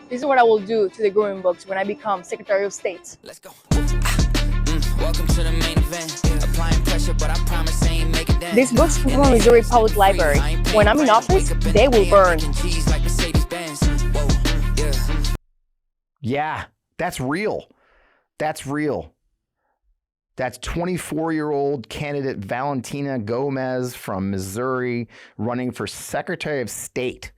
This is what I will do to the growing books when I become Secretary of State. Let's go. Welcome to the main event. Applying pressure, but I promise I ain't making that. These books come from Missouri Public Library. When I'm in office, they will burn. Yeah, that's real. That's real. That's 24-year-old candidate Valentina Gomez from Missouri running for Secretary of State,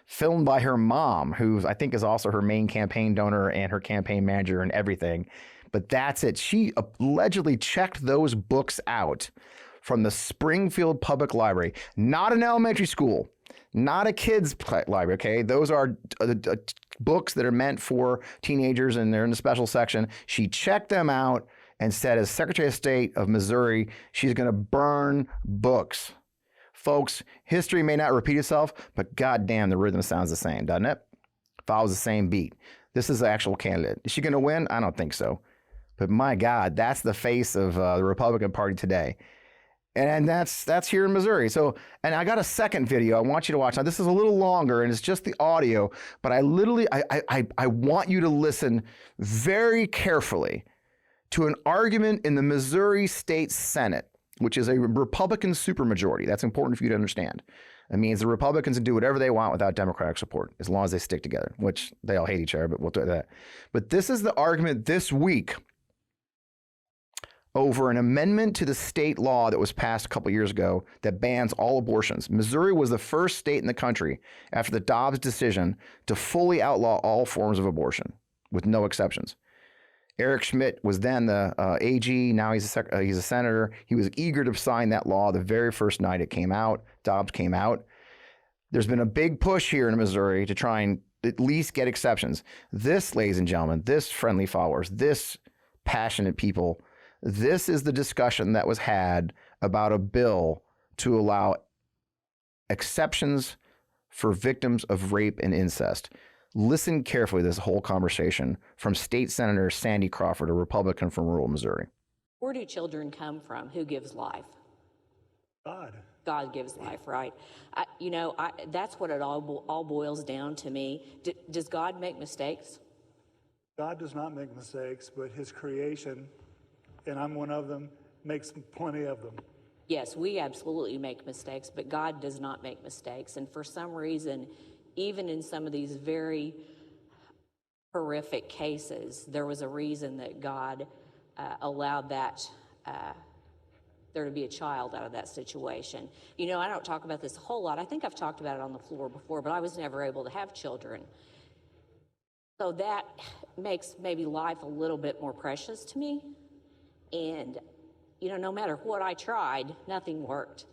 filmed by her mom, who I think is also her main campaign donor and her campaign manager and everything. But that's it. She allegedly checked those books out from the Springfield Public Library, not an elementary school, not a kids' library, okay? Those are books that are meant for teenagers, and they're in the special section. She checked them out and said, as Secretary of State of Missouri, she's going to burn books. Folks, history may not repeat itself, but goddamn, the rhythm sounds the same, doesn't it? Follows the same beat. This is the actual candidate. Is she going to win? I don't think so. But my God, that's the face of the Republican Party today. And that's here in Missouri. So, and I got a second video I want you to watch. Now, this is a little longer, and it's just the audio, but I literally, I want you to listen very carefully to an argument in the Missouri State Senate, which is a Republican supermajority. That's important for you to understand. It means the Republicans can do whatever they want without Democratic support, as long as they stick together, which they all hate each other, but we'll do that. But this is the argument this week over an amendment to the state law that was passed a couple years ago that bans all abortions. Missouri was the first state in the country after the Dobbs decision to fully outlaw all forms of abortion with no exceptions. Eric Schmidt was then the AG. Now he's a senator. He was eager to sign that law the very first night it came out. Dobbs came out. There's been a big push here in Missouri to try and at least get exceptions. This, ladies and gentlemen, this friendly followers, this passionate people, this is the discussion that was had about a bill to allow exceptions for victims of rape and incest. Listen carefully to this whole conversation from State Senator Sandy Crawford, a Republican from rural Missouri. Where do children come from? Who gives life? God. God gives life, right? That's what it all boils down to me. Does God make mistakes? God does not make mistakes, but his creation, and I'm one of them, makes plenty of them. Yes, we absolutely make mistakes, but God does not make mistakes. And for some reason, even in some of these very horrific cases, there was a reason that God allowed that there to be a child out of that situation. You know, I don't talk about this a whole lot. I think I've talked about it on the floor before, but I was never able to have children. So that makes maybe life a little bit more precious to me. And, you know, no matter what I tried, nothing worked.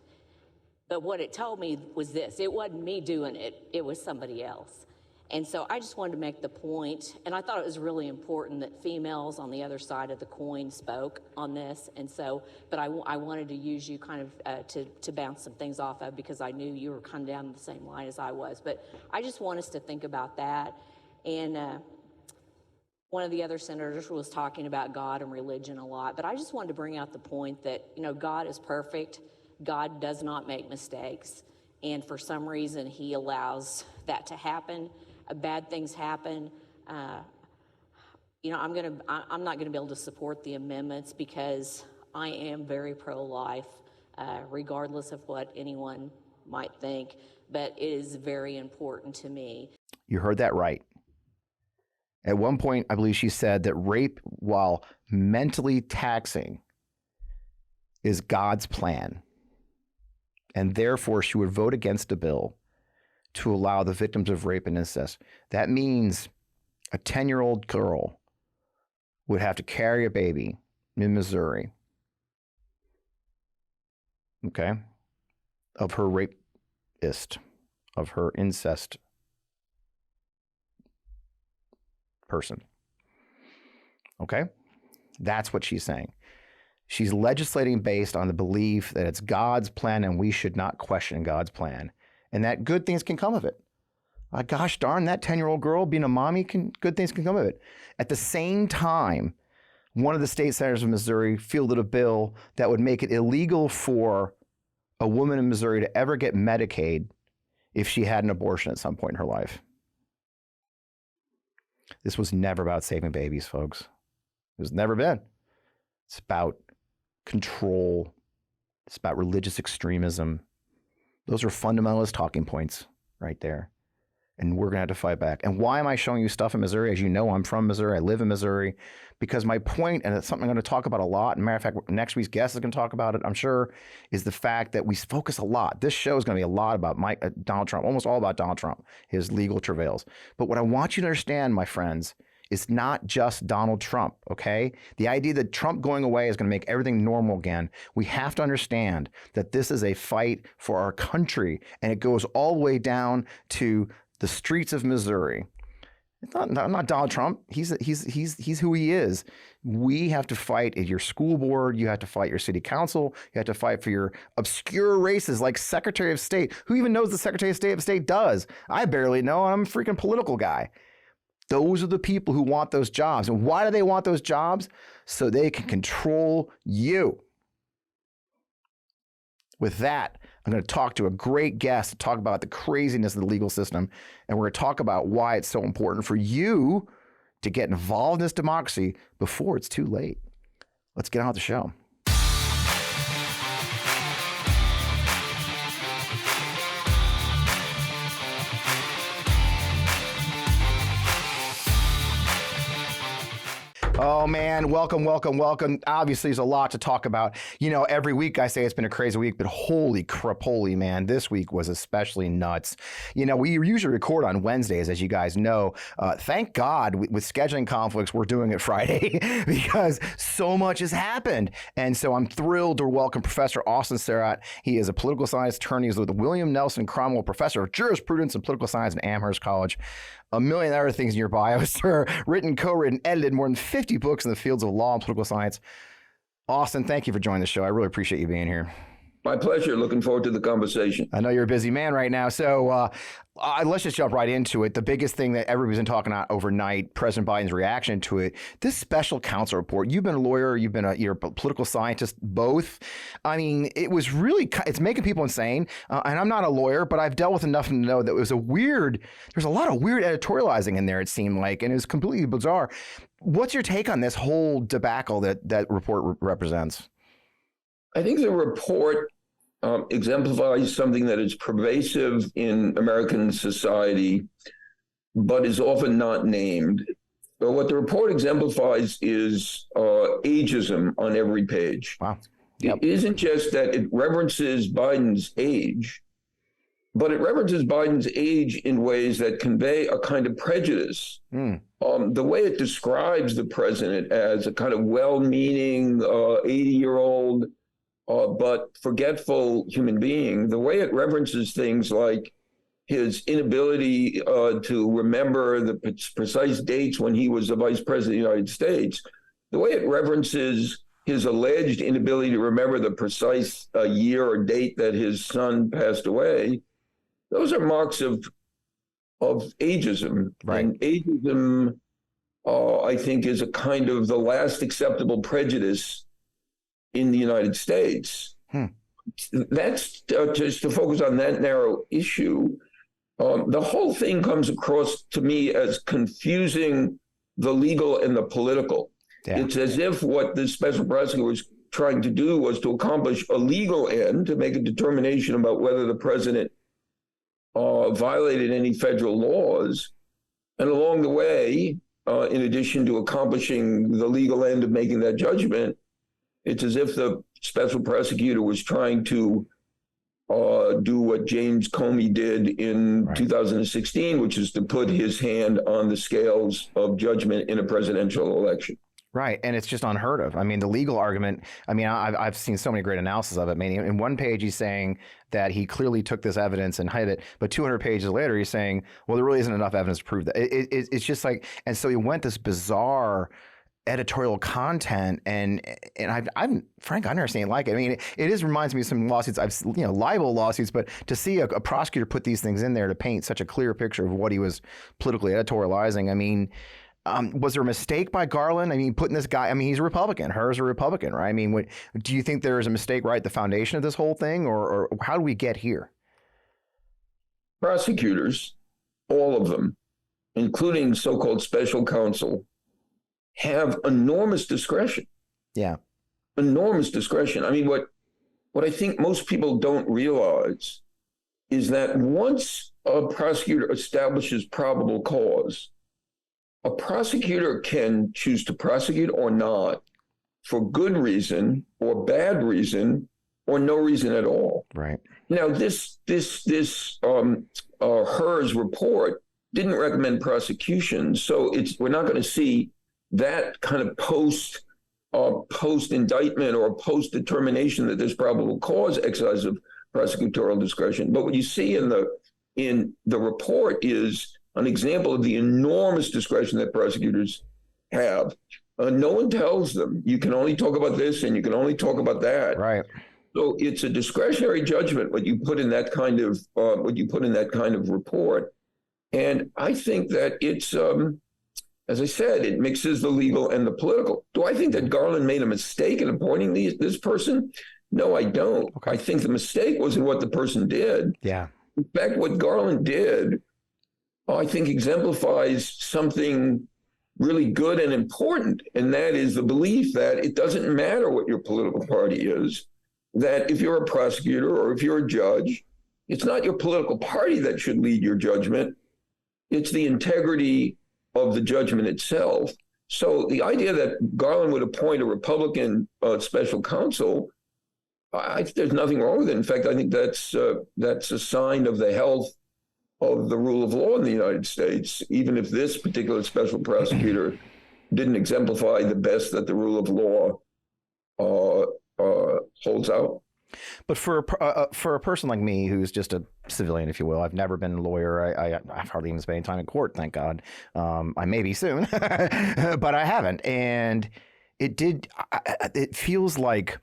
But what it told me was this: it wasn't me doing it, it was somebody else. And so I just wanted to make the point, and I thought it was really important that females on the other side of the coin spoke on this. And so, but I wanted to use you kind of to bounce some things off of, because I knew you were kind of down the same line as I was. But I just want us to think about that. And one of the other senators was talking about God and religion a lot, but I just wanted to bring out the point that, you know, God is perfect. God does not make mistakes, and for some reason he allows that to happen. Bad things happen. You know, I'm not gonna be able to support the amendments because I am very pro-life, regardless of what anyone might think, but it is very important to me. You heard that right. At one point, I believe she said that rape, while mentally taxing, is God's plan. And therefore, she would vote against a bill to allow the victims of rape and incest. That means a 10-year-old girl would have to carry a baby in Missouri, okay, of her rapist, of her incest person. Okay? That's what she's saying. She's legislating based on the belief that it's God's plan and we should not question God's plan, and that good things can come of it. Gosh darn, that 10-year-old girl being a mommy, good things can come of it. At the same time, one of the state senators of Missouri fielded a bill that would make it illegal for a woman in Missouri to ever get Medicaid if she had an abortion at some point in her life. This was never about saving babies, folks. It was never been. It's about control. It's about religious extremism. Those are fundamentalist talking points right there. And we're going to have to fight back. And why am I showing you stuff in Missouri? As you know, I'm from Missouri. I live in Missouri. Because my point, and it's something I'm going to talk about a lot, and matter of fact, next week's guest is going to talk about it, I'm sure, is the fact that we focus a lot. This show is going to be a lot about Donald Trump, almost all about Donald Trump, his legal travails. But what I want you to understand, my friends, is not just Donald Trump, okay? The idea that Trump going away is going to make everything normal again. We have to understand that this is a fight for our country, and it goes all the way down to the streets of Missouri. It's not Donald Trump. He's who he is. We have to fight at your school board. You have to fight your city council. You have to fight for your obscure races like Secretary of State. Who even knows the Secretary of State does? I barely know. I'm a freaking political guy. Those are the people who want those jobs. And why do they want those jobs? So they can control you. With that, I'm going to talk to a great guest to talk about the craziness of the legal system. And we're going to talk about why it's so important for you to get involved in this democracy before it's too late. Let's get on with the show. Oh, man. Welcome. Obviously, there's a lot to talk about. You know, every week I say it's been a crazy week, but holy man, this week was especially nuts. You know, we usually record on Wednesdays, as you guys know. Thank God with scheduling conflicts, we're doing it Friday because so much has happened. And so I'm thrilled to welcome Professor Austin Surratt. He is a political science attorney. He's with the William Nelson Cromwell Professor of Jurisprudence and Political Science at Amherst College. A million other things in your bio, sir. Written, co-written, edited more than 50 books in the fields of law and political science. Austin, thank you for joining the show. I really appreciate you being here. My pleasure. Looking forward to the conversation. I know you're a busy man right now, so let's just jump right into it. The biggest thing that everybody's been talking about overnight, President Biden's reaction to it, this special counsel report. You've been a lawyer, you're a political scientist, both. I mean, it was really, it's making people insane. And I'm not a lawyer, but I've dealt with enough to know that it was there's a lot of weird editorializing in there, it seemed like, and it was completely bizarre. What's your take on this whole debacle that report represents? I think the report exemplifies something that is pervasive in American society, but is often not named. But what the report exemplifies is ageism on every page. Wow. Yep. It isn't just that it references Biden's age, but it references Biden's age in ways that convey a kind of prejudice. The way it describes the president as a kind of well-meaning 80-year-old but forgetful human being, the way it references things like his inability to remember the precise dates when he was the vice president of the United States, the way it references his alleged inability to remember the precise year or date that his son passed away, those are marks of ageism. Right. And ageism, I think, is a kind of the last acceptable prejudice in the United States. That's just to focus on that narrow issue. The whole thing comes across to me as confusing the legal and the political. Yeah. It's as if what the special prosecutor was trying to do was to accomplish a legal end, to make a determination about whether the president violated any federal laws. And along the way, in addition to accomplishing the legal end of making that judgment, it's as if the special prosecutor was trying to do what James Comey did in 2016, which is to put his hand on the scales of judgment in a presidential election. Right. And it's just unheard of. I mean, the legal argument, I mean, I've seen so many great analysis of it. I mean, in one page, he's saying that he clearly took this evidence and hid it. But 200 pages later, he's saying, well, there really isn't enough evidence to prove that. It's just like, and so he went this bizarre editorial content, and I'm Frank, I never seen it like it. I mean, it reminds me of some lawsuits libel lawsuits, but to see a prosecutor put these things in there to paint such a clear picture of what he was politically editorializing. I mean, was there a mistake by Garland? I mean, putting this guy, I mean, he's a Republican, her's a Republican, right? I mean, do you think there is a mistake right at the foundation of this whole thing, or how do we get here? Prosecutors, all of them, including so-called special counsel, have enormous discretion. Yeah. Enormous discretion. I mean, what I think most people don't realize is that once a prosecutor establishes probable cause, a prosecutor can choose to prosecute or not for good reason or bad reason or no reason at all. Right. Now, this HERS report didn't recommend prosecution, so we're not going to see that kind of post indictment or post determination that there's probable cause exercise of prosecutorial discretion. But what you see in the report is an example of the enormous discretion that prosecutors have. No one tells them you can only talk about this and you can only talk about that. Right. So it's a discretionary judgment what you put in that kind of report, and I think that it's, as I said, it mixes the legal and the political. Do I think that Garland made a mistake in appointing this person? No, I don't. Okay. I think the mistake was in what the person did. Yeah. In fact, what Garland did, I think, exemplifies something really good and important, and that is the belief that it doesn't matter what your political party is, that if you're a prosecutor or if you're a judge, it's not your political party that should lead your judgment. It's the integrity of the judgment itself. So the idea that Garland would appoint a Republican special counsel, there's nothing wrong with it. In fact, I think that's a sign of the health of the rule of law in the United States, even if this particular special prosecutor didn't exemplify the best that the rule of law holds out. But for a person like me, who's just a civilian, if you will, I've never been a lawyer. I've hardly even spent any time in court, thank God. I may be soon, but I haven't. And it feels like,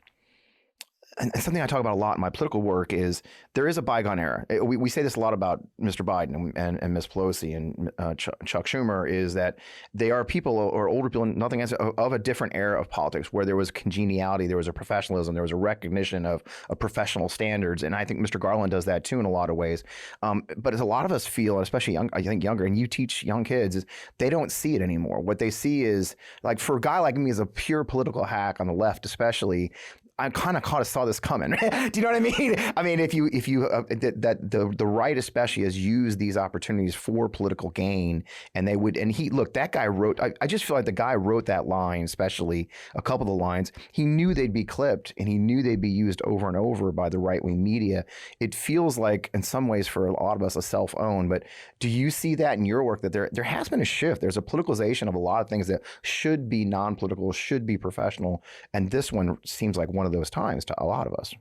and something I talk about a lot in my political work is there is a bygone era. We say this a lot about Mr. Biden and Ms. Pelosi and Chuck Schumer, is that they are people or older people, nothing else, of a different era of politics where there was congeniality, there was a professionalism, there was a recognition of professional standards. And I think Mr. Garland does that too in a lot of ways. But as a lot of us feel, especially I think younger, and you teach young kids, is they don't see it anymore. What they see is, like, for a guy like me as a pure political hack on the left, especially, I kind of saw this coming. Do you know what I mean? I mean, if you the right especially has used these opportunities for political gain, and that guy wrote. I just feel like the guy wrote that line, especially a couple of the lines. He knew they'd be clipped, and he knew they'd be used over and over by the right wing media. It feels like, in some ways, for a lot of us, a self-own. But do you see that in your work, that there has been a shift? There's a politicalization of a lot of things that should be non-political, should be professional, and this one seems like one of those times to a lot of us.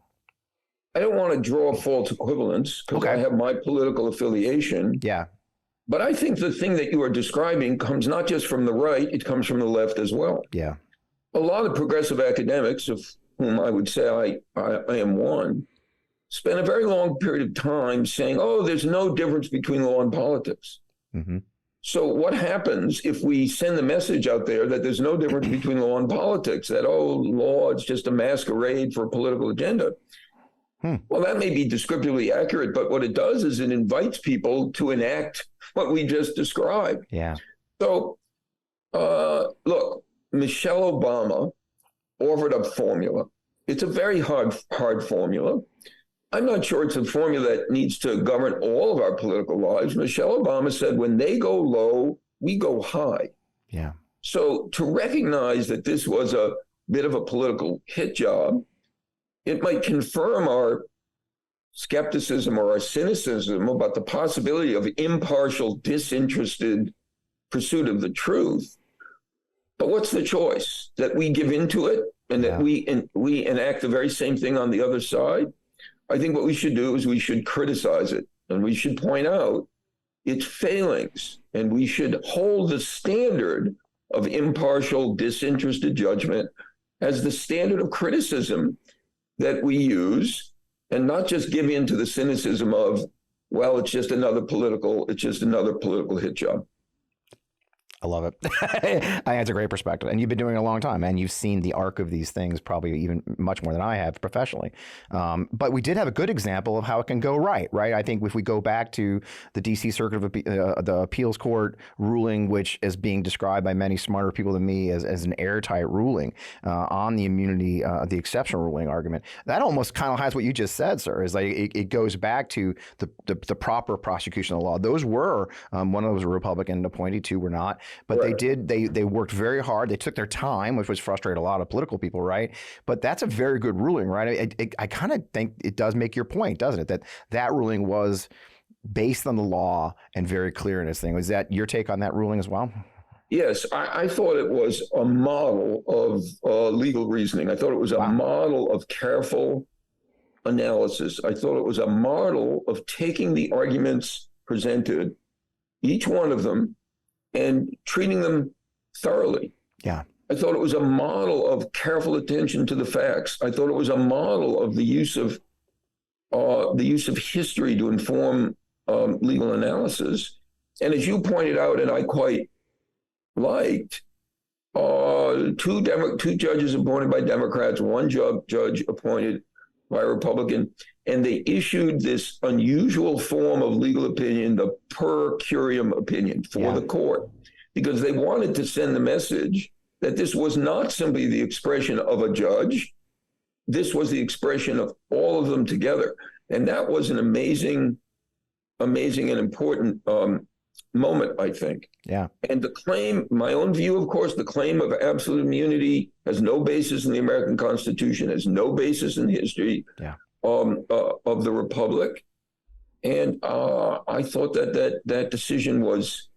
I don't want to draw false equivalence because I have my political affiliation. Yeah. But I think the thing that you are describing comes not just from the right, it comes from the left as well. Yeah. A lot of progressive academics, of whom I would say I am one, spent a very long period of time saying, oh, there's no difference between law and politics. Mm-hmm. So what happens if we send the message out there that there's no difference between law and politics, that, oh, law is just a masquerade for a political agenda? Well, that may be descriptively accurate, but what it does is it invites people to enact what we just described. Yeah. So, look, Michelle Obama offered up formula. It's a very hard formula. I'm not sure it's a formula that needs to govern all of our political lives. Michelle Obama said, when they go low, we go high. Yeah. So to recognize that this was a bit of a political hit job, it might confirm our skepticism or our cynicism about the possibility of impartial, disinterested pursuit of the truth. But what's the choice? That we give into it and that we enact the very same thing on the other side? I think what we should do is we should criticize it, and we should point out its failings, and we should hold the standard of impartial, disinterested judgment as the standard of criticism that we use, and not just give in to the cynicism of, well, it's just another political hit job. I love it. I think it's a great perspective. And you've been doing it a long time, and you've seen the arc of these things probably even much more than I have professionally. But we did have a good example of how it can go right? I think if we go back to the D.C. Circuit of the Appeals Court ruling, which is being described by many smarter people than me as an airtight ruling on the immunity, the exceptional ruling argument, that almost kind of has what you just said, sir, is like it goes back to the proper prosecution of the law. Those were, one of those were Republican appointed, two were not. But Right. they worked very hard. They took their time, which was frustrated a lot of political people, right? But that's a very good ruling, right? I kind of think it does make your point, doesn't it? That ruling was based on the law and very clear in its thing. Was that your take on that ruling as well? Yes, I thought it was a model of legal reasoning. I thought it was a model of careful analysis. I thought it was a model of taking the arguments presented, each one of them, and treating them thoroughly. Yeah. I thought it was a model of careful attention to the facts. I thought it was a model of the use of history to inform legal analysis. And as you pointed out, and I quite liked, two judges appointed by Democrats, one judge appointed by a Republican, and they issued this unusual form of legal opinion, the per curiam opinion for the court, because they wanted to send the message that this was not simply the expression of a judge. This was the expression of all of them together. And that was an amazing and important moment, I think. Yeah. And the claim, my own view, of course, the claim of absolute immunity has no basis in the American Constitution, has no basis in history of the Republic. And I thought that decision was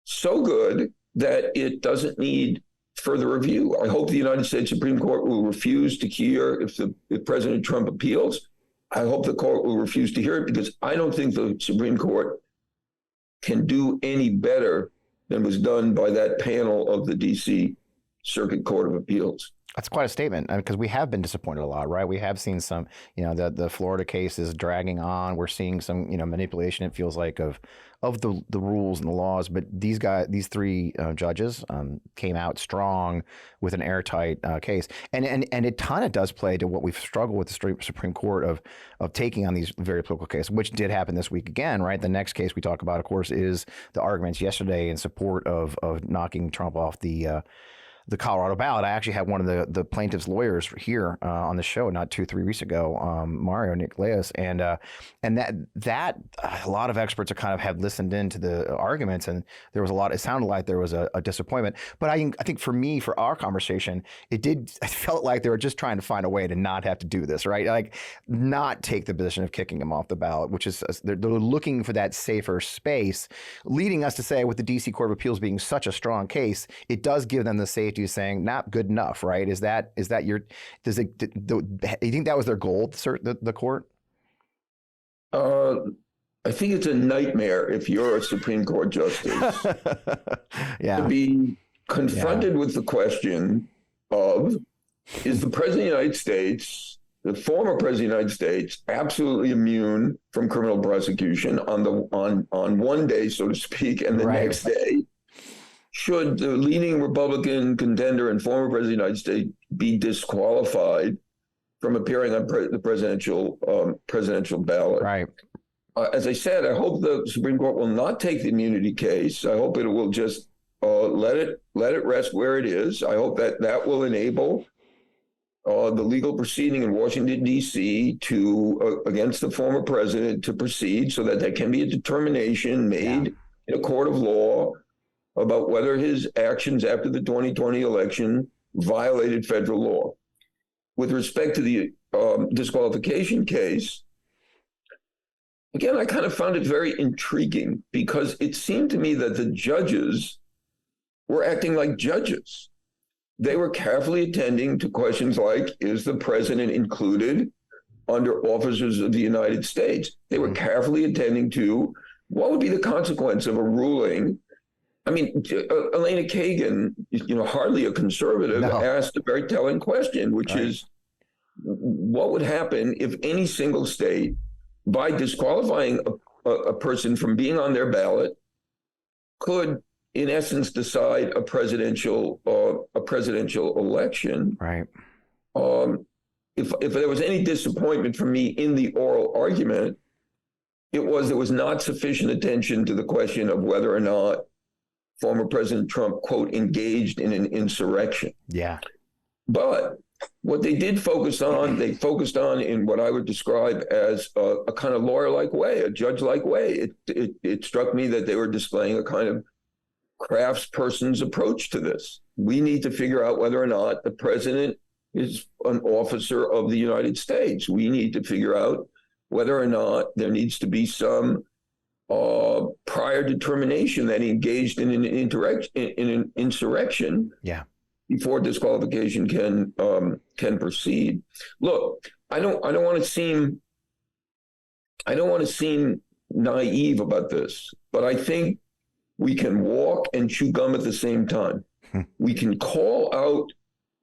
so good that it doesn't need further review. I hope the United States Supreme Court will refuse to hear if President Trump appeals. I hope the court will refuse to hear it, because I don't think the Supreme Court can do any better than was done by that panel of the D.C. Circuit Court of Appeals. That's quite a statement, because we have been disappointed a lot, right? We have seen some, the Florida case is dragging on. We're seeing some, manipulation, it feels like, of the rules and the laws. But these three judges came out strong with an airtight case, and it kind of does play to what we've struggled with the Supreme Court of taking on these very political cases, which did happen this week again, right? The next case we talk about, of course, is the arguments yesterday in support of knocking Trump off the Colorado ballot. I actually had one of the plaintiff's lawyers here on the show not 2-3 weeks ago, Mario Nicolas, and that a lot of experts have listened into the arguments, and there was a lot. It sounded like there was a disappointment, but I think for our conversation, it felt like they were just trying to find a way to not have to do this, right? Like not take the position of kicking him off the ballot, which is they're looking for that safer space, leading us to say, with the D.C. Court of Appeals being such a strong case, it does give them the safety of saying not good enough, right? Is that your? Do you think that was their goal, the court? I think it's a nightmare if you're a Supreme Court justice to be confronted with the question of, is the President of the United States, the former President of the United States, absolutely immune from criminal prosecution on one day, so to speak, and the next day, should the leading Republican contender and former President of the United States be disqualified from appearing on the presidential ballot? Right. As I said, I hope the Supreme Court will not take the immunity case. I hope it will just let it rest where it is. I hope that will enable the legal proceeding in Washington, D.C. against the former president to proceed, so that there can be a determination made in a court of law about whether his actions after the 2020 election violated federal law. With respect to the disqualification case, again, I kind of found it very intriguing, because it seemed to me that the judges were acting like judges. They were carefully attending to questions like, is the president included under officers of the United States? They were carefully attending to what would be the consequence of a ruling. I mean, Elena Kagan, hardly a conservative, asked a very telling question, which is, what would happen if any single state, by disqualifying a person from being on their ballot, could in essence, decide a presidential election. Right. If there was any disappointment for me in the oral argument, it was there was not sufficient attention to the question of whether or not former President Trump, quote, engaged in an insurrection. Yeah. But what they did focus on, they focused on in what I would describe as a kind of lawyer-like way, a judge-like way. It struck me that they were displaying a kind of craftsperson's approach to this. We need to figure out whether or not the president is an officer of the United States. We need to figure out whether or not there needs to be some prior determination that he engaged in an insurrection. Yeah. Before disqualification can proceed. Look, I don't want to seem naive about this, but I think we can walk and chew gum at the same time. We can call out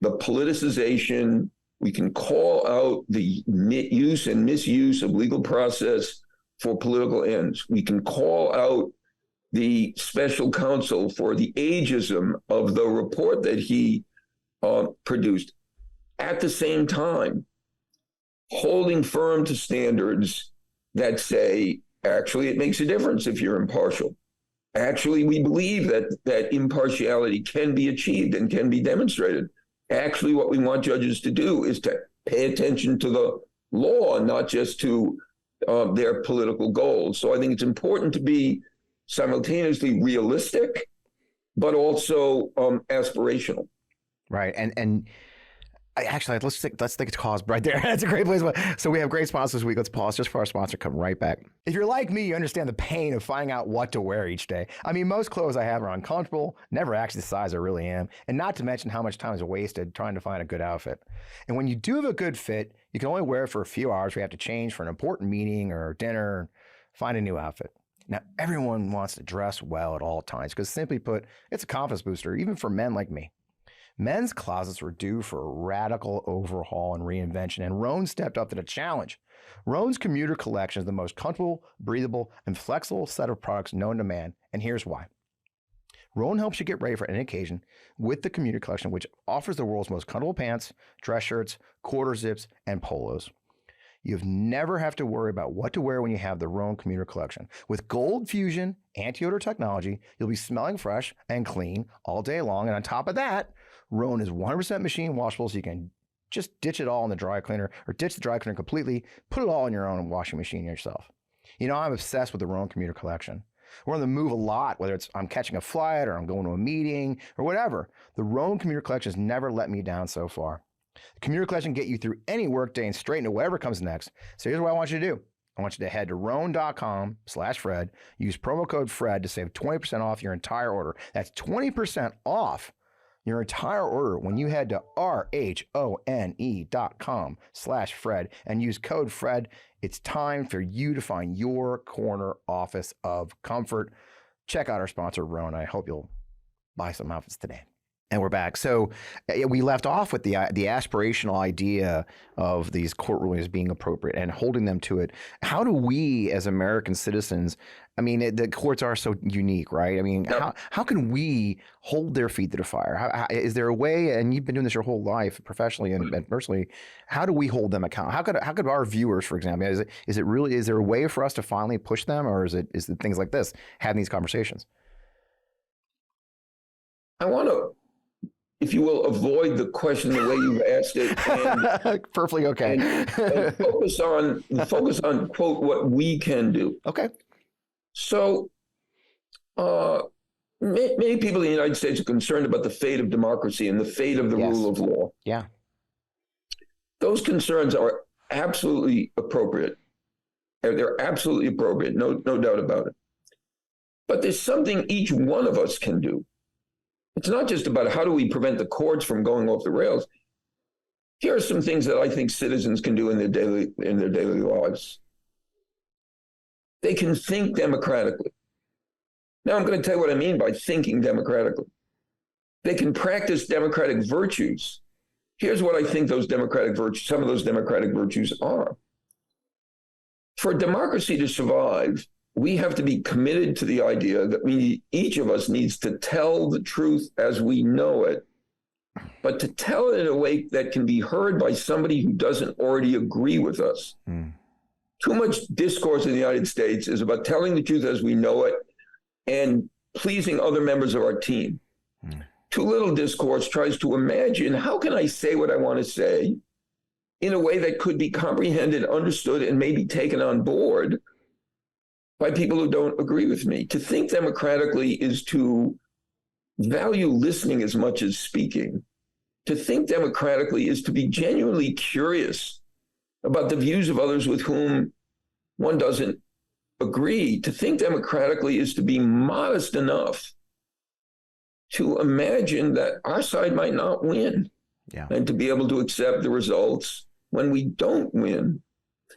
the politicization. We can call out the use and misuse of legal process for political ends. We can call out the special counsel for the ageism of the report that he produced. At the same time, holding firm to standards that say, actually, it makes a difference if you're impartial. Actually, we believe that impartiality can be achieved and can be demonstrated. Actually, what we want judges to do is to pay attention to the law, not just to their political goals. So I think it's important to be simultaneously realistic, but also aspirational. Right. And actually, let's take a pause right there. That's a great place. So we have great sponsors this week. Let's pause just for our sponsor. Come right back. If you're like me, you understand the pain of finding out what to wear each day. I mean, most clothes I have are uncomfortable, never actually the size I really am, and not to mention how much time is wasted trying to find a good outfit. And when you do have a good fit, you can only wear it for a few hours. We have to change for an important meeting or dinner, find a new outfit. Now, everyone wants to dress well at all times because, simply put, it's a confidence booster, even for men like me. Men's closets were due for a radical overhaul and reinvention, and Rhone stepped up to the challenge. Rhone's commuter collection is the most comfortable, breathable, and flexible set of products known to man, and here's why. Rhone helps you get ready for any occasion with the commuter collection, which offers the world's most comfortable pants, dress shirts, quarter zips, and polos. You've never have to worry about what to wear when you have the Rhone commuter collection. With Gold Fusion anti-odor technology, you'll be smelling fresh and clean all day long, and on top of that, Rhone is 100% machine washable, so you can just ditch it all in the dry cleaner or ditch the dry cleaner completely, put it all in your own washing machine yourself. You know, I'm obsessed with the Rhone commuter collection. We're on the move a lot, whether it's I'm catching a flight or I'm going to a meeting or whatever. The Rhone commuter collection has never let me down so far. The commuter collection can get you through any workday and straight into whatever comes next. So here's what I want you to do. I want you to head to Rhone.com/Fred, use promo code Fred to save 20% off your entire order. That's 20% off your entire order when you head to RHONE.com/Fred and use code Fred. It's time for you to find your corner office of comfort. Check out our sponsor, Rhone. I hope you'll buy some outfits today. And we're back. So we left off with the aspirational idea of these court rulings being appropriate and holding them to it. How do we as American citizens, I mean, the courts are so unique, right? I mean, how can we hold their feet to the fire? Is there a way, and you've been doing this your whole life professionally and personally, how do we hold them accountable? How could our viewers, for example, is there a way for us to finally push them, or is it things like this, having these conversations? I want to, if you will, avoid the question the way you've asked it. And, perfectly okay. and focus on quote what we can do. Okay. So, many people in the United States are concerned about the fate of democracy and the fate of the rule of law. Yeah. Those concerns are absolutely appropriate. They're absolutely appropriate. No doubt about it. But there's something each one of us can do. It's not just about how do we prevent the courts from going off the rails. Here are some things that I think citizens can do in their daily lives. They can think democratically. Now I'm going to tell you what I mean by thinking democratically. They can practice democratic virtues. Here's what I think some of those democratic virtues are. For a democracy to survive, we have to be committed to the idea that each of us needs to tell the truth as we know it, but to tell it in a way that can be heard by somebody who doesn't already agree with us. Too much discourse in the United States is about telling the truth as we know it and pleasing other members of our team. Too little discourse tries to imagine, how can I say what I want to say in a way that could be comprehended, understood, and maybe taken on board by people who don't agree with me. To think democratically is to value listening as much as speaking. To think democratically is to be genuinely curious about the views of others with whom one doesn't agree. To think democratically is to be modest enough to imagine that our side might not win, and to be able to accept the results when we don't win.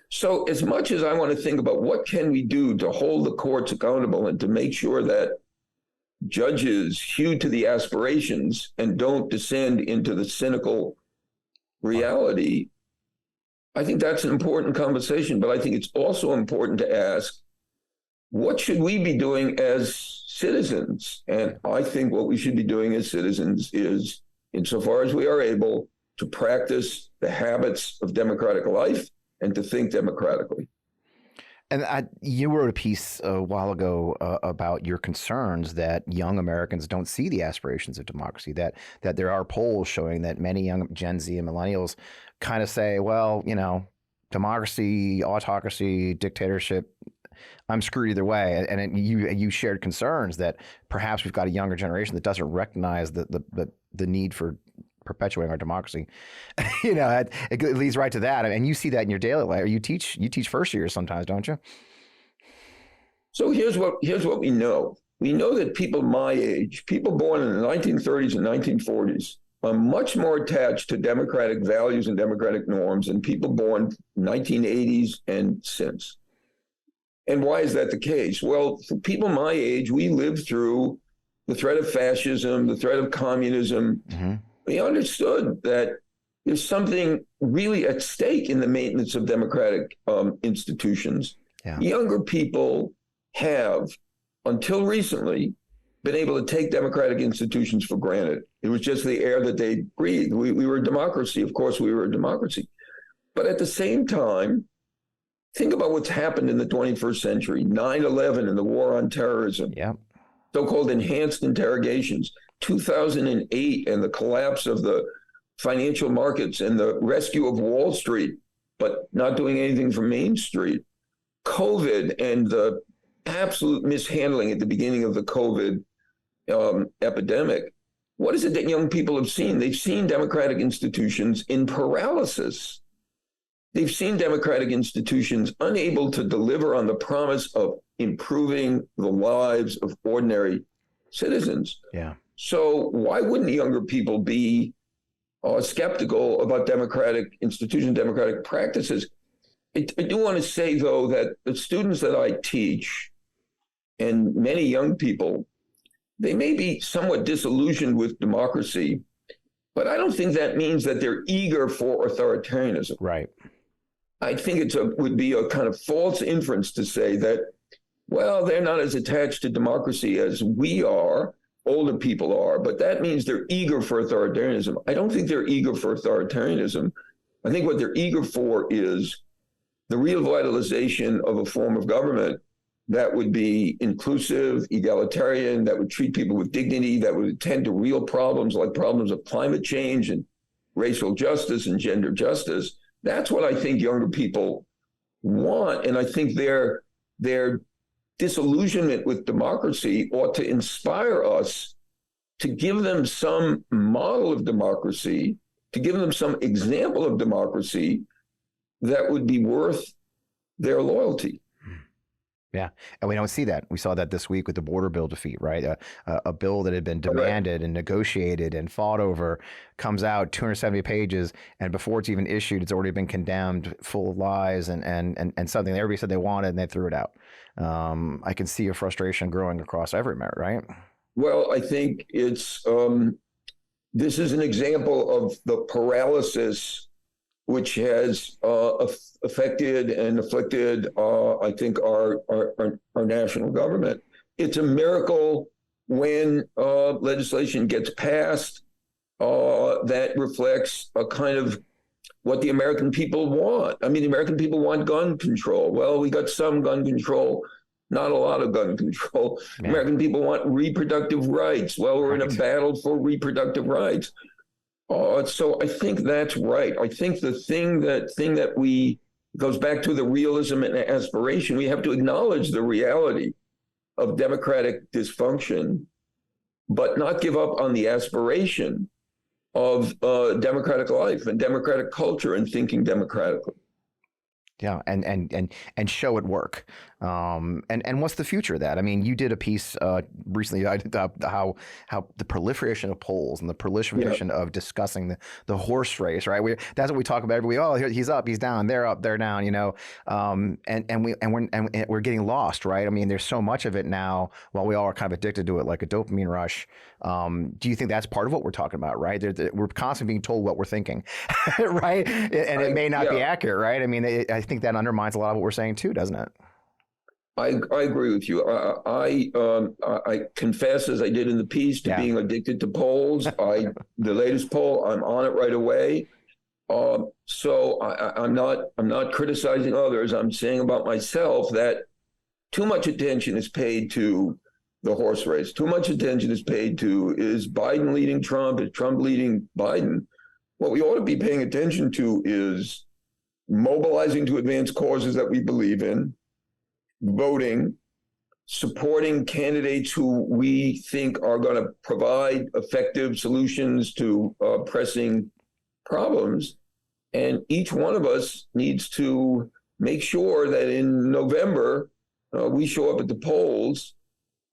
So as much as I want to think about what can we do to hold the courts accountable and to make sure that judges hew to the aspirations and don't descend into the cynical reality, I think that's an important conversation. But I think it's also important to ask, what should we be doing as citizens? And I think what we should be doing as citizens is, insofar as we are able, to practice the habits of democratic life and to think democratically. And you wrote a piece a while ago about your concerns that young Americans don't see the aspirations of democracy, that there are polls showing that many young Gen Z and millennials kind of say, well, you know, democracy, autocracy, dictatorship, I'm screwed either way. And you shared concerns that perhaps we've got a younger generation that doesn't recognize the need for perpetuating our democracy. You know, it leads right to that. And you see that in your daily life. You teach first years sometimes, don't you? So here's what we know. We know that people my age, people born in the 1930s and 1940s, are much more attached to democratic values and democratic norms than people born 1980s and since. And why is that the case? Well, for people my age, we lived through the threat of fascism, the threat of communism. We understood that there's something really at stake in the maintenance of democratic institutions. Younger people have, until recently, been able to take democratic institutions for granted. It was just the air that they breathed. We were a democracy. Of course, we were a democracy. But at the same time, think about what's happened in the 21st century, 9/11 and the war on terrorism, so-called enhanced interrogations, 2008 and the collapse of the financial markets and the rescue of Wall Street, but not doing anything for Main Street, COVID and the absolute mishandling at the beginning of the COVID epidemic. What is it that young people have seen? They've seen democratic institutions in paralysis. They've seen democratic institutions unable to deliver on the promise of improving the lives of ordinary citizens. So why wouldn't younger people be skeptical about democratic institutions, democratic practices? I do want to say, though, that the students that I teach and many young people, they may be somewhat disillusioned with democracy, but I don't think that means that they're eager for authoritarianism. Right. I think would be a kind of false inference to say that, well, they're not as attached to democracy as we are, older people are, but that means they're eager for authoritarianism. I don't think they're eager for authoritarianism. I think what they're eager for is the revitalization of a form of government that would be inclusive, egalitarian, that would treat people with dignity, that would attend to real problems like problems of climate change and racial justice and gender justice. That's what I think younger people want. And I think their disillusionment with democracy ought to inspire us to give them some model of democracy, to give them some example of democracy that would be worth their loyalty. Yeah, and we don't see that. We saw that this week with the border bill defeat, right? A bill that had been demanded and negotiated and fought over comes out 270 pages, and before it's even issued, it's already been condemned, full of lies and something everybody said they wanted, and they threw it out. I can see a frustration growing across every merit, right? Well, I think it's this is an example of the paralysis which has affected and afflicted, I think, our national government. It's a miracle when legislation gets passed that reflects a kind of what the American people want. I mean, the American people want gun control. Well, we got some gun control, not a lot of gun control. Yeah. American people want reproductive rights. Well, we're in a battle for reproductive rights. So I think that's right. I think the thing that we goes back to the realism and aspiration. We have to acknowledge the reality of democratic dysfunction, but not give up on the aspiration of democratic life and democratic culture and thinking democratically. Yeah, and show it work. And what's the future of that? I mean, you did a piece recently how the proliferation of polls and the proliferation of discussing the horse race, right? That's what we talk about every week. Oh, he's up, he's down, they're up, they're down, you know. We're getting lost, right? I mean, there's so much of it now. While we all are kind of addicted to it, like a dopamine rush. Do you think that's part of what we're talking about, right? We're constantly being told what we're thinking, right? And it may not be accurate, right? I mean, I think that undermines a lot of what we're saying too, doesn't it? I agree with you. I confess, as I did in the piece, to being addicted to polls. The latest poll, I'm on it right away. So I'm not criticizing others. I'm saying about myself that too much attention is paid to the horse race. Too much attention is paid to, is Biden leading Trump? Is Trump leading Biden? What we ought to be paying attention to is mobilizing to advance causes that we believe in, voting, supporting candidates who we think are going to provide effective solutions to pressing problems. And each one of us needs to make sure that in November, we show up at the polls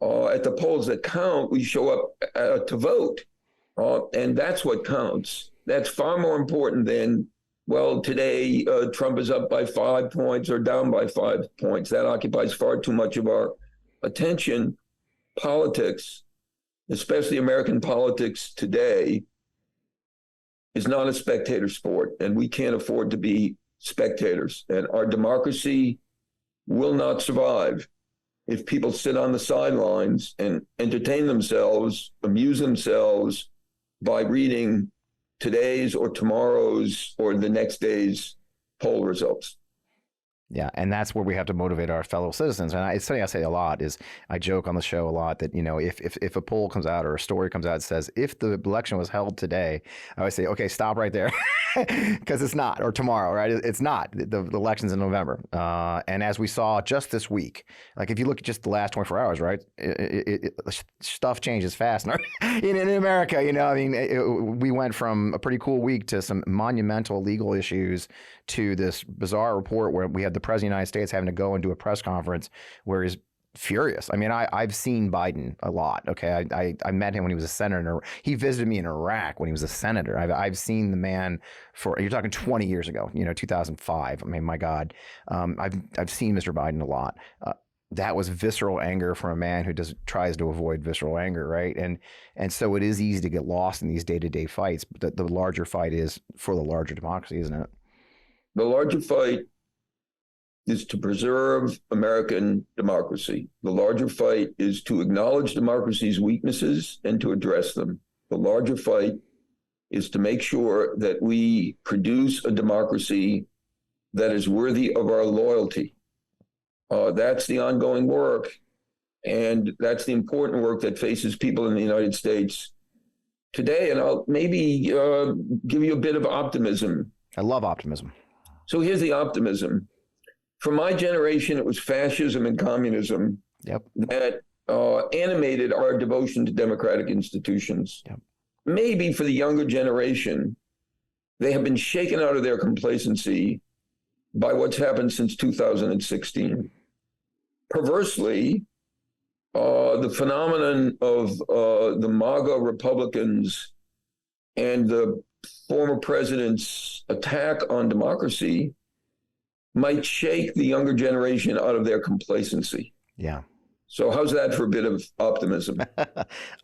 that count. We show up to vote. And that's what counts. That's far more important than, well, today Trump is up by 5 points or down by 5 points. That occupies far too much of our attention. Politics, especially American politics today, is not a spectator sport, and we can't afford to be spectators. And our democracy will not survive if people sit on the sidelines and entertain themselves, amuse themselves by reading today's or tomorrow's or the next day's poll results. Yeah, and that's where we have to motivate our fellow citizens. And it's something I say a lot is I joke on the show a lot that, you know, if a poll comes out or a story comes out that says, if the election was held today, I would say, okay, stop right there, because it's not, or tomorrow, right? It's not. The election's in November. And as we saw just this week, like if you look at just the last 24 hours, right, stuff changes fast in America. You know, I mean, we went from a pretty cool week to some monumental legal issues to this bizarre report where we had the President of the United States having to go and do a press conference where he's furious. I mean, I've seen Biden a lot. Okay, I met him when he was a senator. He visited me in Iraq when he was a senator. I've seen the man for, you're talking 20 years ago, you know, 2005. I mean, my God, I've seen Mr. Biden a lot. That was visceral anger from a man who tries to avoid visceral anger, right? And so it is easy to get lost in these day-to-day fights. But the larger fight is for the larger democracy, isn't it? The larger fight is to preserve American democracy. The larger fight is to acknowledge democracy's weaknesses and to address them. The larger fight is to make sure that we produce a democracy that is worthy of our loyalty. That's the ongoing work, and that's the important work that faces people in the United States today. And I'll maybe give you a bit of optimism. I love optimism. So here's the optimism. For my generation, it was fascism and communism that animated our devotion to democratic institutions. Yep. Maybe for the younger generation, they have been shaken out of their complacency by what's happened since 2016. Perversely, the phenomenon of the MAGA Republicans and the former president's attack on democracy might shake the younger generation out of their complacency. Yeah. So how's that for a bit of optimism?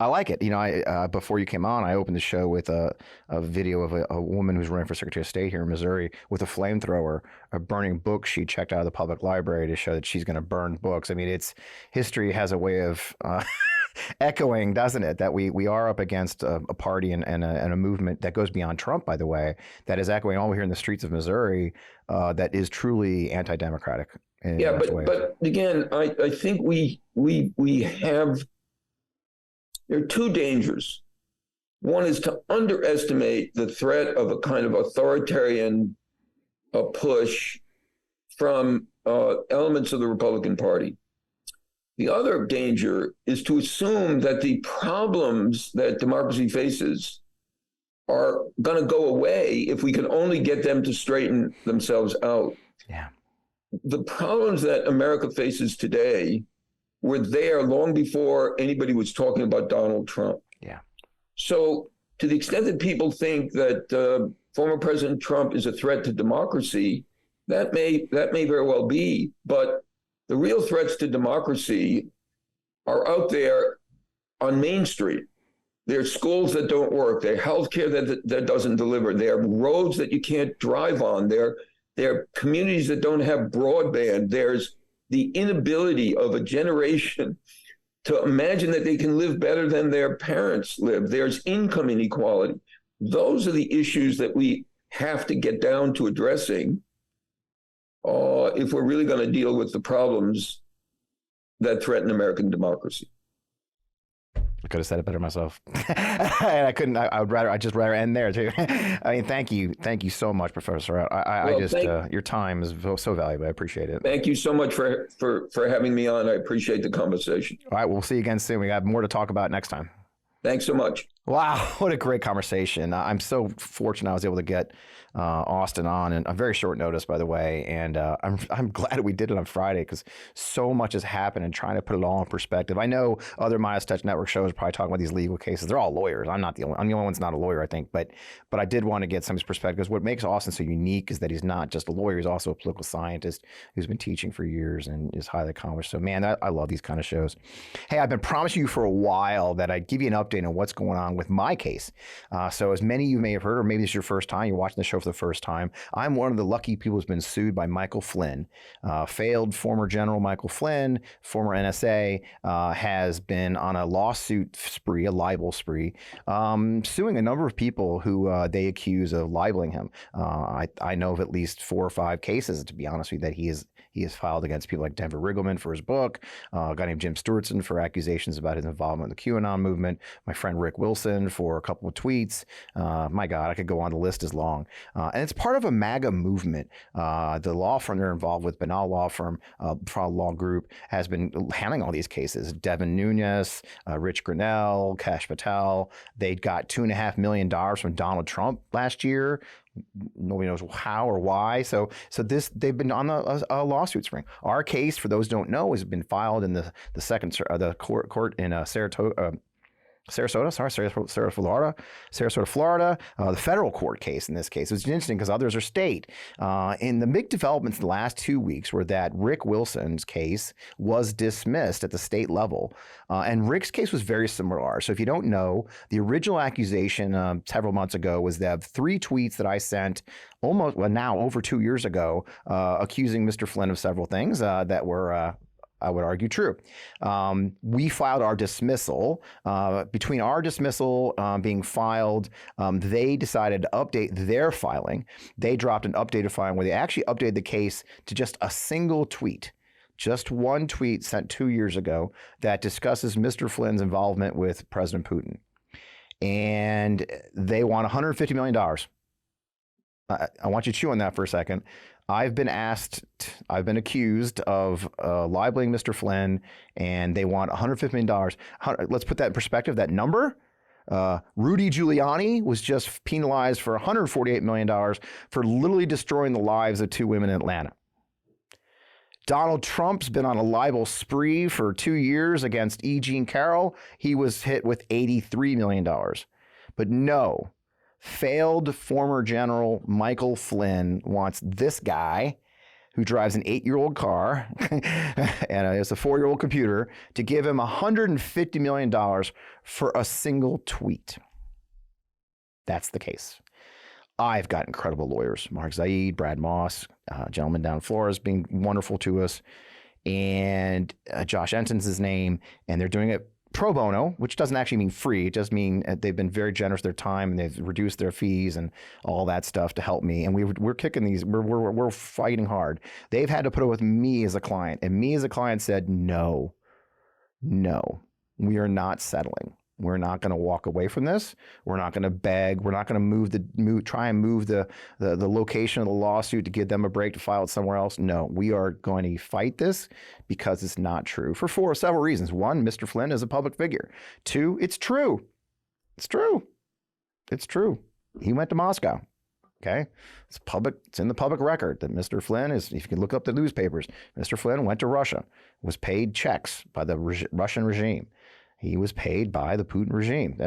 I like it. You know, I before you came on, I opened the show with a video of a woman who's running for Secretary of State here in Missouri with a flamethrower, burning books she checked out of the public library to show that she's going to burn books. I mean, it's history has a way of echoing, doesn't it? That we are up against a party and a movement that goes beyond Trump, by the way, that is echoing all here in the streets of Missouri, that is truly anti-democratic. Yeah, but again, I think we have, there are two dangers. One is to underestimate the threat of a kind of authoritarian push from elements of the Republican Party. The other danger is to assume that the problems that democracy faces are going to go away if we can only get them to straighten themselves out. Yeah. The problems that America faces today were there long before anybody was talking about Donald Trump. Yeah. So to the extent that people think that former President Trump is a threat to democracy, that may very well be, but the real threats to democracy are out there on Main Street. There are schools that don't work. There are healthcare that doesn't deliver. There are roads that you can't drive on. There are communities that don't have broadband. There's the inability of a generation to imagine that they can live better than their parents live. There's income inequality. Those are the issues that we have to get down to addressing if we're really going to deal with the problems that threaten American democracy. I could have said it better myself. And I couldn't. I'd just rather end there too. I mean, thank you so much, Professor. Your time is so valuable. I appreciate it. Thank you so much for having me on. I appreciate the conversation. All right, we'll see you again soon. We got more to talk about next time. Thanks so much. Wow, what a great conversation. I'm so fortunate I was able to get Austin on in a very short notice, by the way. And I'm glad we did it on Friday because so much has happened and trying to put it all in perspective. I know other MeidasTouch Network shows are probably talking about these legal cases. They're all lawyers. I'm the only one that's not a lawyer, I think. But I did want to get some of his perspective because what makes Austin so unique is that he's not just a lawyer. He's also a political scientist who's been teaching for years and is highly accomplished. So, man, I love these kind of shows. Hey, I've been promising you for a while that I'd give you an update on what's going on with my case. So as many of you may have heard, or maybe it's your first time, you're watching the show for the first time, I'm one of the lucky people who's been sued by Michael Flynn. Failed former General Michael Flynn, former NSA, has been on a lawsuit spree, a libel spree, suing a number of people who they accuse of libeling him. I know of at least 4 or 5 cases, to be honest with you, that he has filed against people like Denver Riggleman for his book, a guy named Jim Stewartson for accusations about his involvement in the QAnon movement, my friend Rick Wilson for a couple of tweets. My God, I could go on. The list is long. And it's part of a MAGA movement. The law firm they're involved with, Banal Law Firm, Law Group, has been handling all these cases. Devin Nunes, Rich Grinnell, Kash Patel. They got $2.5 million from Donald Trump last year. Nobody knows how or why. So they've been on a lawsuit spring. Our case, for those who don't know, has been filed in the court in Sarasota, Florida, the federal court case in this case. It's interesting because others are state. In the big developments in the last 2 weeks were that Rick Wilson's case was dismissed at the state level. And Rick's case was very similar to ours. So if you don't know, the original accusation several months ago was that 3 tweets that I sent now over 2 years ago, accusing Mr. Flynn of several things that were I would argue true. We filed our dismissal. Between our dismissal being filed, they decided to update their filing. They dropped an updated filing where they actually updated the case to just a single tweet. Just one tweet sent 2 years ago that discusses Mr. Flynn's involvement with President Putin. And they want $150 million. I want you to chew on that for a second. I've been accused of libeling Mr. Flynn, and they want $150 million. Let's put that in perspective, that number. Rudy Giuliani was just penalized for $148 million for literally destroying the lives of 2 women in Atlanta. Donald Trump's been on a libel spree for 2 years against E. Jean Carroll. He was hit with $83 million. But no. Failed former General Michael Flynn wants this guy who drives an 8-year-old car and has a 4-year-old computer to give him $150 million for a single tweet. That's the case. I've got incredible lawyers, Mark Zaid, Brad Moss, gentleman down in Florida is being wonderful to us, and Josh Ensign's his name, and they're doing it pro bono, which doesn't actually mean free. It just mean they've been very generous with their time, and they've reduced their fees and all that stuff to help me. And we're kicking these. We're fighting hard. They've had to put up with me as a client, and me as a client said, no, we are not settling. We're not going to walk away from this. We're not going to beg. We're not going to try and move the location of the lawsuit to give them a break to file it somewhere else. No, we are going to fight this because it's not true for several reasons. One, Mr. Flynn is a public figure. Two, it's true. It's true. It's true. He went to Moscow. Okay, it's public. It's in the public record that Mr. Flynn is. If you can look up the newspapers, Mr. Flynn went to Russia, was paid checks by the Russian regime. He was paid by the Putin regime.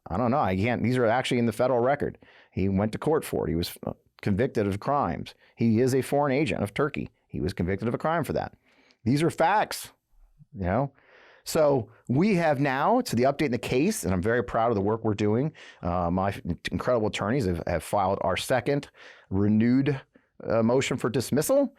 I don't know. I can't. These are actually in the federal record. He went to court for it. He was convicted of crimes. He is a foreign agent of Turkey. He was convicted of a crime for that. These are facts, you know. So we have now, to the update in the case, and I'm very proud of the work we're doing. My incredible attorneys have filed our second renewed motion for dismissal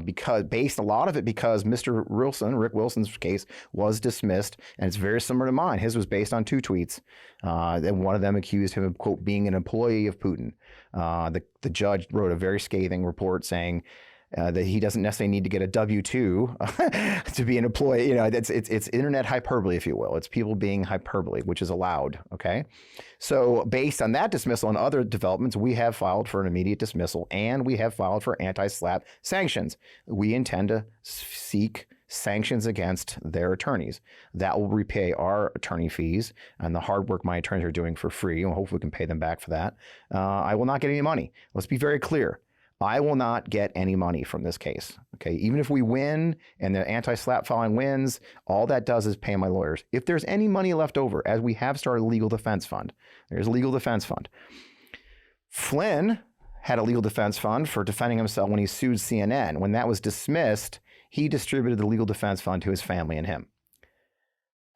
because based a lot of it because Mr. Rick Wilson's case was dismissed, and it's very similar to mine. His was based on 2 tweets. And one of them accused him of, quote, being an employee of Putin. The judge wrote a very scathing report saying that he doesn't necessarily need to get a W-2 to be an employee. You know, it's internet hyperbole, if you will. It's people being hyperbole, which is allowed. Okay, so based on that dismissal and other developments, we have filed for an immediate dismissal, and we have filed for anti-SLAPP sanctions. We intend to seek sanctions against their attorneys. That will repay our attorney fees and the hard work my attorneys are doing for free, and hopefully we can pay them back for that. I will not get any money. Let's be very clear. I will not get any money from this case. Okay, even if we win and the anti-SLAPP filing wins, all that does is pay my lawyers. If there's any money left over, as we have started a legal defense fund, there's a legal defense fund. Flynn had a legal defense fund for defending himself when he sued CNN. When that was dismissed, he distributed the legal defense fund to his family and him.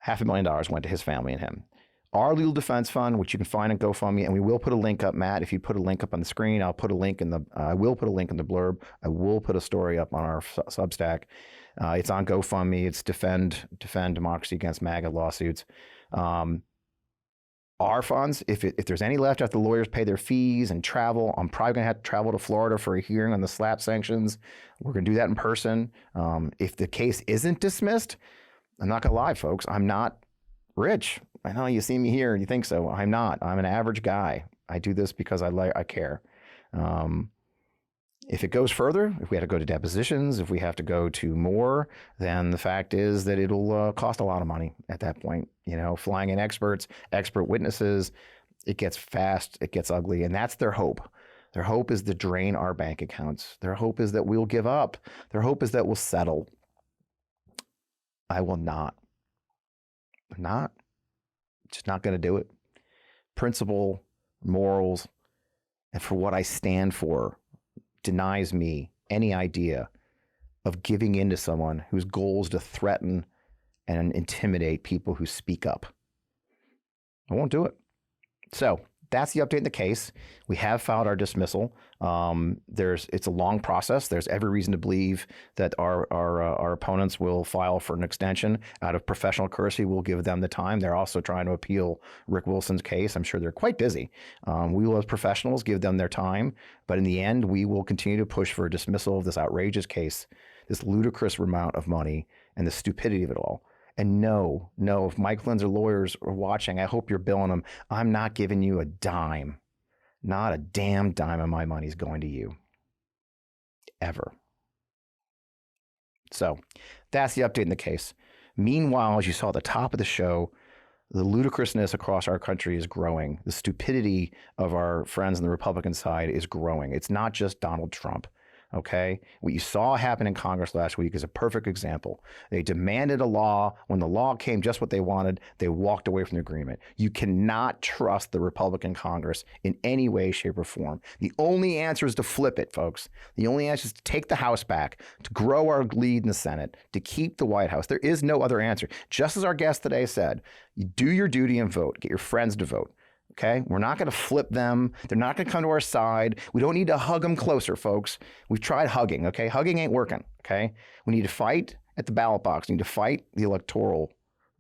$500,000 went to his family and him. Our legal defense fund, which you can find on GoFundMe, and we will put a link up, Matt. If you put a link up on the screen, I'll put a link in the. I will put a link in the blurb. I will put a story up on our Substack. It's on GoFundMe. It's defend democracy against MAGA lawsuits. Our funds, if there's any left after the lawyers pay their fees and travel, I'm probably going to have to travel to Florida for a hearing on the SLAPP sanctions. We're going to do that in person. If the case isn't dismissed, I'm not going to lie, folks. I'm not rich. I know you see me here and you think so. I'm not. I'm an average guy. I do this because I care. If it goes further, if we have to go to depositions, if we have to go to more, then the fact is that it'll cost a lot of money at that point. You know, flying in experts, expert witnesses, it gets fast, it gets ugly, and that's their hope. Their hope is to drain our bank accounts. Their hope is that we'll give up. Their hope is that we'll settle. I will not. I'm not. Just not going to do it. Principle, morals, and for what I stand for denies me any idea of giving in to someone whose goal is to threaten and intimidate people who speak up. I won't do it. So that's the update in the case. We have filed our dismissal. It's a long process. There's every reason to believe that our opponents will file for an extension. Out of professional courtesy, we'll give them the time. They're also trying to appeal Rick Wilson's case. I'm sure they're quite busy. We will, as professionals, give them their time. But in the end, we will continue to push for a dismissal of this outrageous case, this ludicrous amount of money, and the stupidity of it all. And no, if Mike Flynn's lawyers are watching, I hope you're billing them. I'm not giving you a dime. Not a damn dime of my money is going to you. Ever. So that's the update in the case. Meanwhile, as you saw at the top of the show, the ludicrousness across our country is growing. The stupidity of our friends on the Republican side is growing. It's not just Donald Trump. Okay. What you saw happen in Congress last week is a perfect example. They demanded a law. When the law came just what they wanted, they walked away from the agreement. You cannot trust the Republican Congress in any way, shape, or form. The only answer is to flip it, folks. The only answer is to take the House back, to grow our lead in the Senate, to keep the White House. There is no other answer. Just as our guest today said, you do your duty and vote. Get your friends to vote. Okay, we're not going to flip them. They're not going to come to our side. We don't need to hug them closer, folks. We've tried hugging. Okay, hugging ain't working. Okay, we need to fight at the ballot box. We need to fight the electoral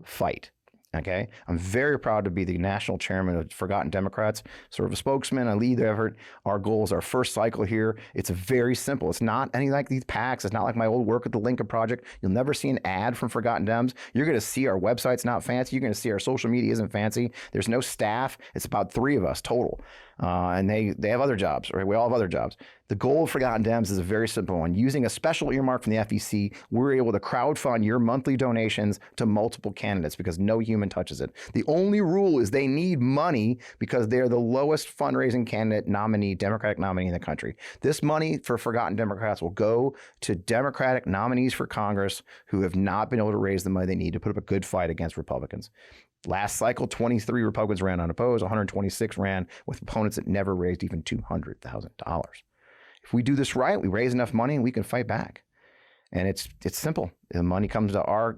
fight. Okay, I'm very proud to be the national chairman of Forgotten Democrats, sort of a spokesman. I lead the effort. Our goal is our first cycle here. It's very simple. It's not any like these PACs. It's not like my old work at the Lincoln Project. You'll never see an ad from Forgotten Dems. You're going to see our website's not fancy. You're going to see our social media isn't fancy. There's no staff. It's about 3 of us total. And they have other jobs, right? We all have other jobs. The goal of Forgotten Dems is a very simple one. Using a special earmark from the FEC, we're able to crowdfund your monthly donations to multiple candidates because no human touches it. The only rule is they need money because they're the lowest fundraising candidate nominee, Democratic nominee in the country. This money for Forgotten Democrats will go to Democratic nominees for Congress who have not been able to raise the money they need to put up a good fight against Republicans. Last cycle, 23 Republicans ran unopposed, 126 ran with opponents that never raised even $200,000. If we do this right, we raise enough money and we can fight back. And it's simple. The money comes to our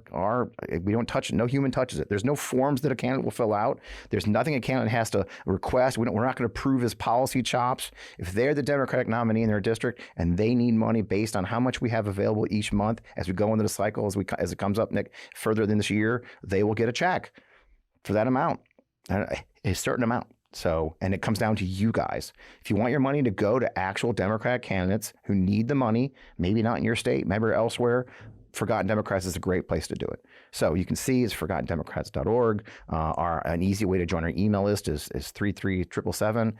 we don't touch it. No human touches it. There's no forms that a candidate will fill out. There's nothing a candidate has to request. We're not going to prove his policy chops. If they're the Democratic nominee in their district and they need money based on how much we have available each month as we go into the cycle, as it comes up further than this year, they will get a check for that amount, a certain amount. So, and it comes down to you guys. If you want your money to go to actual Democratic candidates who need the money, maybe not in your state, maybe elsewhere, Forgotten Democrats is a great place to do it. So you can see it's forgottendemocrats.org. An easy way to join our email list is 33777.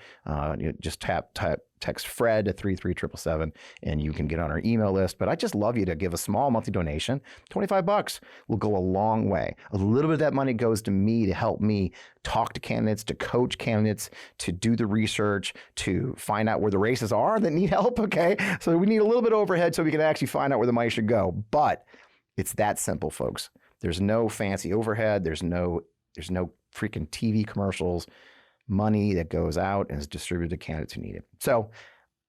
You just text Fred to 33777 and you can get on our email list. But I just love you to give a small monthly donation. $25 will go a long way. A little bit of that money goes to me to help me talk to candidates, to coach candidates, to do the research, to find out where the races are that need help. Okay. So we need a little bit of overhead so we can actually find out where the money should go. But it's that simple, folks. There's no fancy overhead. There's no freaking TV commercials. Money that goes out and is distributed to candidates who need it. So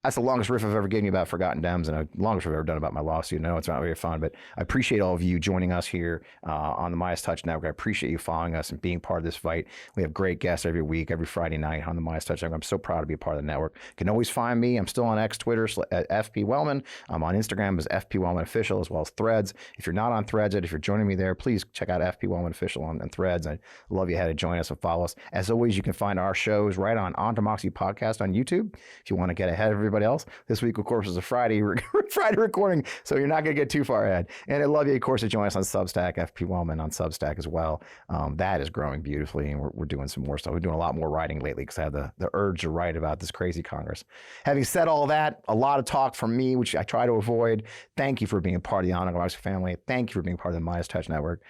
that's the longest riff I've ever given you about Forgotten Dems and the longest I've ever done about my lawsuit. No, it's not very fun, but I appreciate all of you joining us here on the MeidasTouch Network. I appreciate you following us and being part of this fight. We have great guests every week, every Friday night on the MeidasTouch Network. I'm so proud to be a part of the network. You can always find me. I'm still on X, Twitter, at FP Wellman. I'm on Instagram as FP Wellman Official, as well as Threads. If you're not on Threads yet, if you're joining me there, please check out FP Wellman Official on Threads. I'd love you had to join us and follow us. As always, you can find our shows right on Democracy Podcast on YouTube if you want to get ahead of everybody else. This week, of course, is a Friday recording, so you're not going to get too far ahead. And I'd love you, of course, to join us on Substack, FP Wellman on Substack as well. That is growing beautifully, and we're doing some more stuff. We're doing a lot more writing lately because I have the urge to write about this crazy Congress. Having said all that, a lot of talk from me, which I try to avoid. Thank you for being a part of the Onondaga family. Thank you for being part of the MeidasTouch Network.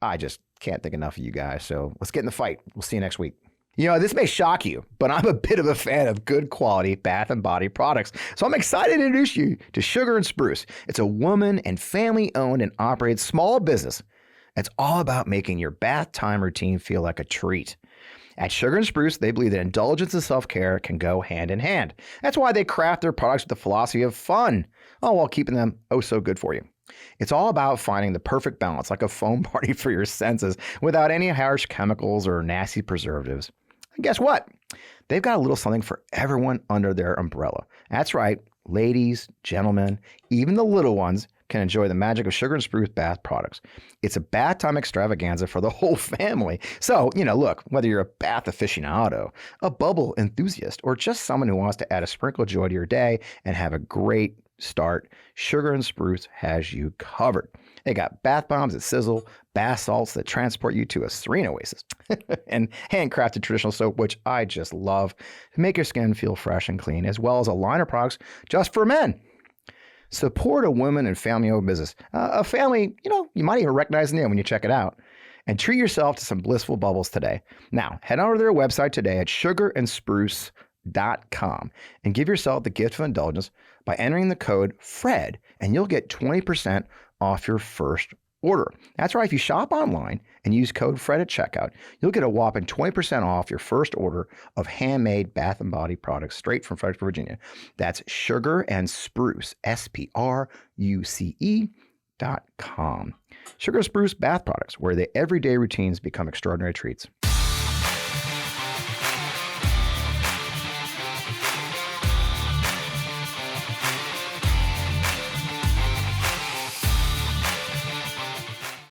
I just can't think enough of you guys. So let's get in the fight. We'll see you next week. You know, this may shock you, but I'm a bit of a fan of good quality bath and body products. So I'm excited to introduce you to Sugar and Spruce. It's a woman and family owned and operated small business. It's all about making your bath time routine feel like a treat. At Sugar and Spruce, they believe that indulgence and self-care can go hand in hand. That's why they craft their products with the philosophy of fun, all while keeping them oh so good for you. It's all about finding the perfect balance, like a foam party for your senses, without any harsh chemicals or nasty preservatives. And guess what? They've got a little something for everyone under their umbrella. That's right, ladies, gentlemen, even the little ones can enjoy the magic of Sugar and Spruce bath products. It's a bath time extravaganza for the whole family. So, look, whether you're a bath aficionado, a bubble enthusiast, or just someone who wants to add a sprinkle of joy to your day and have a great start, Sugar and Spruce has you covered. They got bath bombs that sizzle, bath salts that transport you to a serene oasis, and handcrafted traditional soap, which I just love, to make your skin feel fresh and clean, as well as a line of products just for men. Support a women and family-owned business. A family, you might even recognize the name when you check it out. And treat yourself to some blissful bubbles today. Now, head over to their website today at sugarandspruce.com and give yourself the gift of indulgence by entering the code FRED, and you'll get 20% off your first order. That's right. If you shop online and use code FRED at checkout, you'll get a whopping 20% off your first order of handmade bath and body products straight from Fredericksburg, Virginia. That's Sugar and Spruce, SPRUCE.com. Sugar Spruce bath products, where the everyday routines become extraordinary treats.